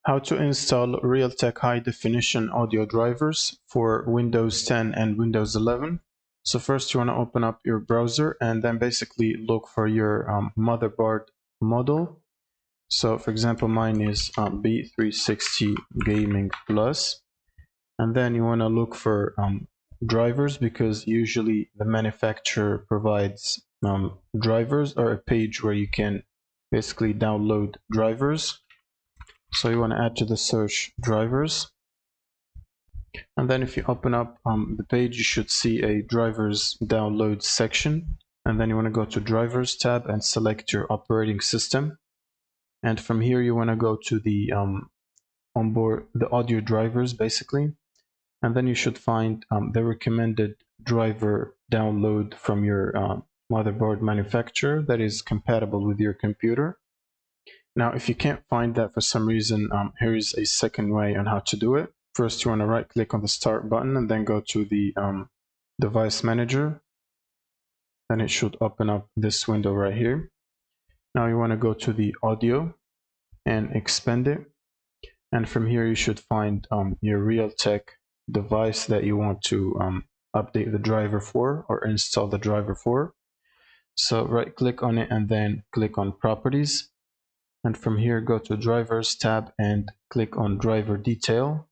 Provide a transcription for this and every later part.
How to install Realtek high definition audio drivers for Windows 10 and Windows 11. So first you want to open up your browser and then basically look for your motherboard model. So for example, mine is B360 Gaming Plus. And then you want to look for drivers, because usually the manufacturer provides drivers, or a page where you can basically download drivers. So you want to add to the search drivers, and then if you open up the page, you should see a drivers download section, and then you want to go to drivers tab and select your operating system, and from here you want to go to the onboard the audio drivers basically, and then you should find the recommended driver download from your motherboard manufacturer that is compatible with your computer. Now, if you can't find that for some reason, here is a second way on how to do it. First, you want to right click on the start button and then go to the device manager. Then it should open up this window right here. Now you want to go to the audio and expand it. And from here, you should find your Realtek device that you want to update the driver for or install the driver for. So right click on it and then click on properties. And from here, go to drivers tab and click on driver detail.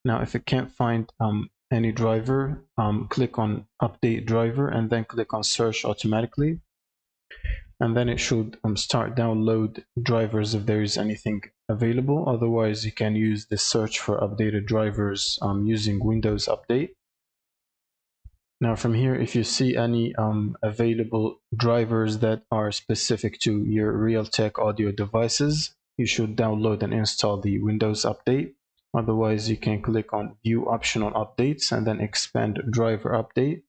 Now, if it can't find any driver, click on update driver and then click on search automatically. And then it should start download drivers if there is anything available. Otherwise, you can use the search for updated drivers using Windows Update. Now from here, if you see any available drivers that are specific to your Realtek audio devices, you should download and install the Windows Update. Otherwise, you can click on View Optional Updates and then expand Driver Update.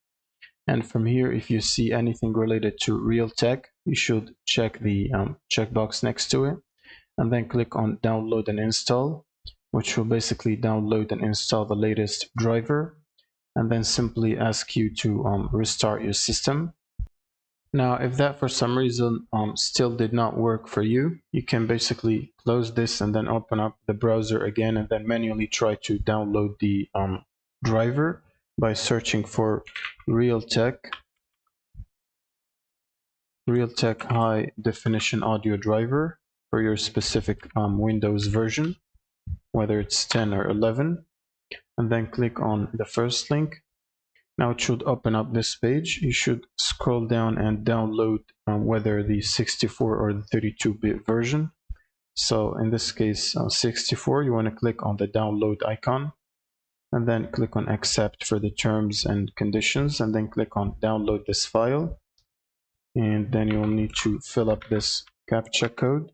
And from here, if you see anything related to Realtek, you should check the checkbox next to it and then click on Download and Install, which will basically download and install the latest driver, and then simply ask you to restart your system. Now, if that for some reason still did not work for you, you can basically close this and then open up the browser again and then manually try to download the driver by searching for Realtek high definition audio driver for your specific Windows version, whether it's 10 or 11. And then click on the first link. Now it should open up this page. You should scroll down and download whether the 64 or the 32-bit version. So in this case, 64, you want to click on the download icon and then click on accept for the terms and conditions, and then click on download this file. And then you'll need to fill up this CAPTCHA code.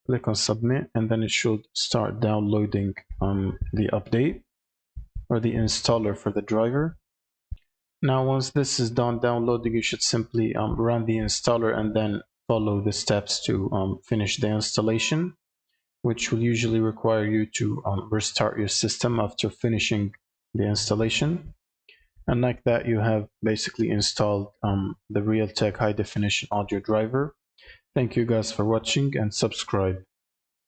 Click on submit, and then it should start downloading the update or the installer for the driver. Now, once this is done downloading, you should simply run the installer and then follow the steps to finish the installation, which will usually require you to restart your system after finishing the installation. And like that, you have basically installed the Realtek high definition audio driver. Thank you guys for watching, and subscribe.